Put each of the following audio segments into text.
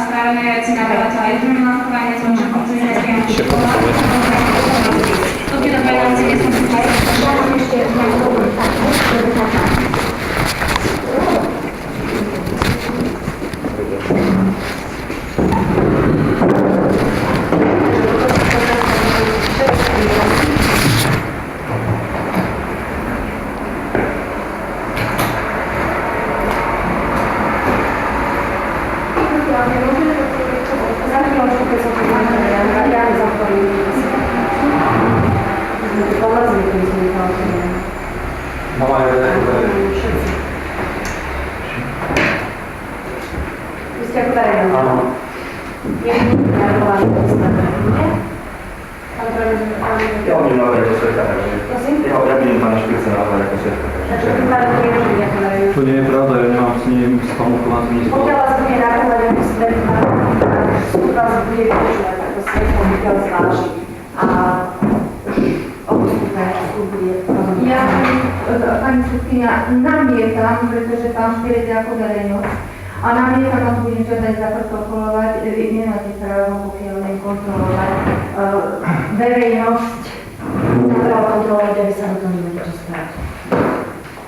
Správne veci navrhovateľa Jurina Lankovania, môže konzultáciám škola. Vstupy do predávací miestnosti. To nie je pravda, ja nemám s ním s tomu plánom nič. Pokiaľ vás bude navrhovať ako svetla, súd vás bude využívať ako svetlo, pokiaľ zváži. A odstúpe, súd bude rozhodnúť. Ja, pani sudkyňa, namietam, pretože pán Špirec je ako verejnosť. A namietam, a to budem žiadať zaprotokolovať, vy nemáte právo, pokiaľ nekontrolovať verejnosť. Právo kontrolovať, aby sa do toho nemáte čo správať.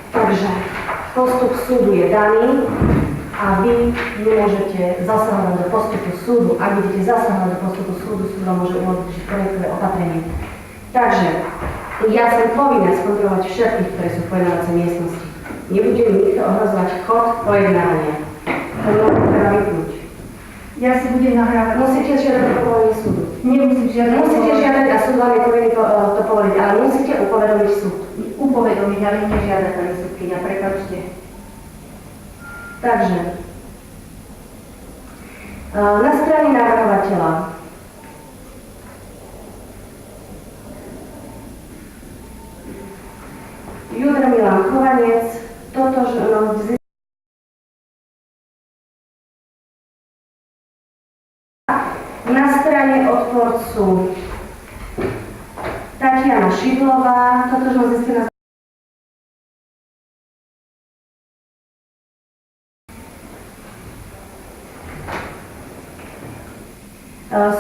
Takže postup súdu je daný a vy nemôžete zasahovať do postupu súdu. Ak budete zasahovať do postupu súdu, súd vám môže uložiť korektové opatrenie. Takže ja som povinná skontrolovať všetkých, ktorí sú v pojednávacej miestnosti. Nebude mi nikto ohrozovať chod pojednávania. To môžem treba vypnúť. Ja si budem nahrávať. Musíte žiadať o povolenie súdu. Nemusím žiadať. Musíte žiadať a súd vám je povinný to povoliť, ale musíte upovedomiť súd. Upovedomiť, ale nežiadať, pani sudkyňa, prepáčte. Takže, na strane navrhovateľa Judr Milan Chovanec, na strane odporcu Tatiana Šidlová, totožnosť zistená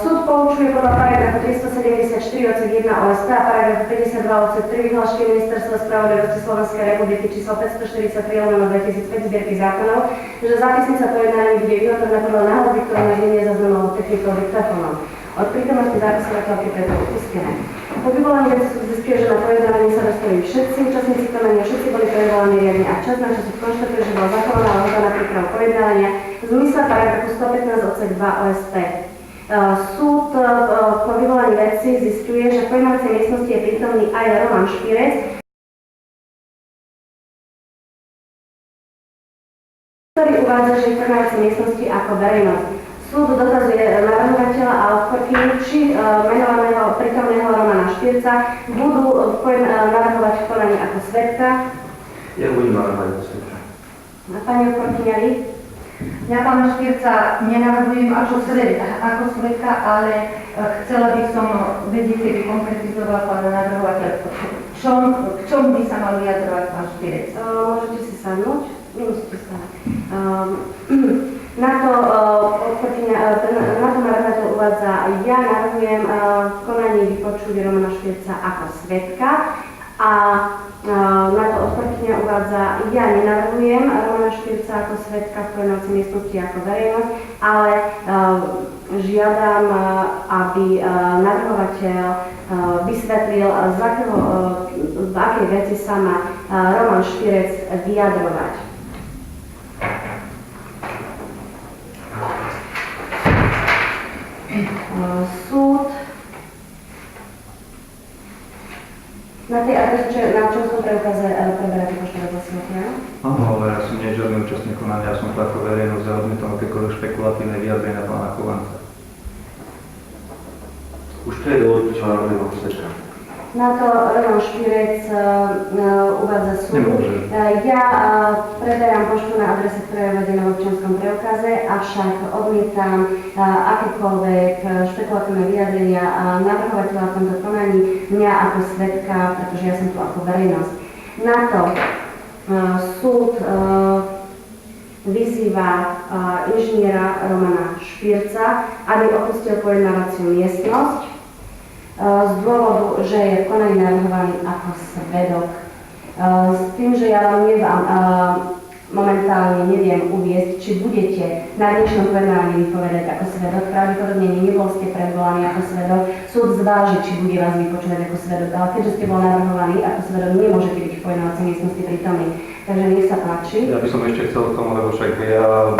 súd poučuje podľa paragrafu 374 odsek 1 OSP a paragrafu 52 odsek 3 vyhlášky Ministerstva spravodlivosti Slovenskej republiky číslo 543/2005 zbierky zákonov, že zápisnica pojednania bude vyhotovená podľa náhody, ktorá na nie zaznamenalo technikou diktafónom. Od prítomnosti zápisovateľky Petru Puskené. Po vyvolaní veci súd zistuje, že na pojednávanie sa dostavili všetci účastníci konania, všetci boli prevolaní riadne a čas na čo súd konštatuje, že bola zachovaná lehota na prípravu pojednávania v zmysle paragrafu 115 odsek 2 OSP. Súd po vyvolaní veci zistuje, že v pojednávacej miestnosti je prítomný aj Roman Špirec, ktorý uvádza, že je v pojednávacej miestnosti ako verejnosť. Súd dotazuje navrhovateľa a odporkyňu, či menovaného prítomného Romana Špirca budú navrhovať v konaní ako svedka. Ja budem navrhovať ako svedka. A pani odporkyňa, vy? Ja pána Špirca nenavrhujem ako svedka, ale chcela by som vedieť, keby konkretizoval pán navrhovateľ, k čomu by sa mal vyjadrovať pán Špirec. Môžete si sadnúť? Nemusíte sadnúť. Na to navrhovateľ uvádza, ja navrhujem v konaní vypočuť Romana Špirca ako svedka a na to odporkyňa uvádza, ja nenavrhujem Romana Špirca ako svedka v pojednávacej miestnosti ako verejnosť, ale žiadam, aby navrhovateľ vysvetlil, v akej veci sa má Roman Špirec vyjadrovať. Súd na tej adrese, na občianskom preukaze preberáte poštové hlasovania? Áno, ale ja som nie žiadny účastník konania, ja som to ako verejnosť a odmietam akékoľvek špekulatívne vyjadrenia pána Chovanca. Už to je dôvod, čo navrhujem ako svedka. Na to Roman Špirec uvádza súd. Nemôže. Ja preberám poštu na adrese, ktorá je uvedená v občianskom preukaze, avšak odmietam akékoľvek špekulatívne vyjadrenia navrhovateľa v tomto konaní, mňa ako svedka, pretože ja som tu ako verejnosť. Na to súd vyzýva inžiniera Romana Špirca, aby opustil pojednávaciu miestnosť z dôvodu, že je v konaní navrhovaný ako svedok. S tým, že ja vám momentálne neviem uviesť, či budete na dnešnom pojednávaní vypovedať ako svedok. Pravdepodobne nebol ste predvolaní ako svedok. Súd zváži, či bude vás vypočúvať ako svedok, ale keďže ste bol navrhovaní ako svedok, nemôžete byť v pojednávacej miestnosti prítomný. Takže nech sa páči. Ja by som ešte chcel k tomu, lebo však ja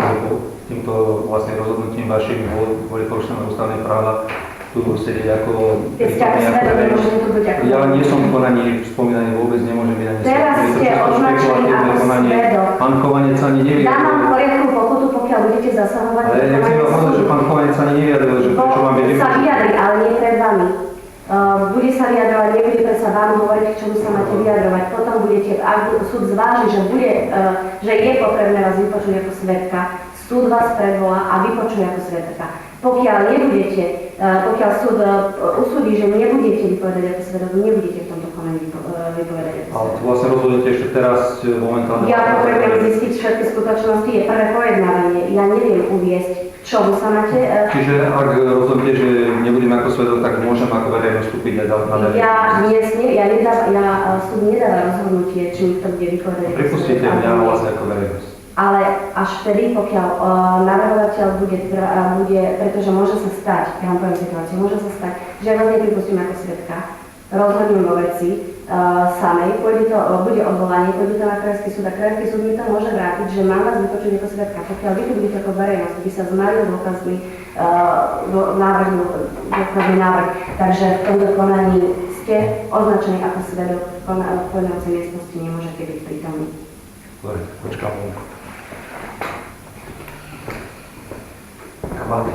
týmto vlastne rozhodnutím vašim boli porušené ústavné práva tu sedieť ako... Keď ste ako svedok, nemôžete tu byť ako... Ja nie som v konaní spomínaný, vôbec nemôžem byť ani Teraz ste označení ako svedok. Pán Chovanec sa ani nevie. Dám vám poriadku pokutu, pokiaľ budete zasahovať. Ale ja chcem vám povedať, že pán Chovanec sa ani nevyjadril, že prečo mám vedieť. Sa vyjadri, ale nie pred vami. Bude sa vyjadrovať, nebude predsa vám hovoriť, k čomu sa máte vyjadrovať. Potom budete, ak súd zváži, že je potrebné vás vypočuť ako svedka, súd vás predvolá a vypočuje ako svedka. Pokiaľ nebudete, pokiaľ súd usúdi, že nebudete vypovedať ako svedok, nebudete v tomto konaní vypovedať ako svedok. Ale tu vlastne rozhodujete ešte teraz momentálne... Ja potrebujem zistiť všetky skutočnosti, je prvé pojednávanie. Ja neviem uviesť, k čomu sa máte... Čiže ak rozhodnete, že nebudem ako svedok, tak môžem ako verejnosť vstúpiť aj súd nedáva rozhodnutie, či niekto bude vypovedať. Pripustite mňa vlastne ako verejnosť. Ale až vtedy, pokiaľ navrhovateľ bude, pretože môže sa stať, ja vám poviem situáciu, môže sa stať, že ja vás nepripustím ako svedka, rozhodnem vo veci samej, bude odvolanie, pôjde to na krajský súd a krajský súd mi to môže vrátiť, že mám vás vypočuť ako svedka. Pokiaľ vy tu budete ako verejnosť, by sa zmaril dôkazný návrh. Takže v tomto konaní ste označení ako svedok, v pojednávacej miestnosti nemôžete byť prítomní. Dobre, počkám. Chváli.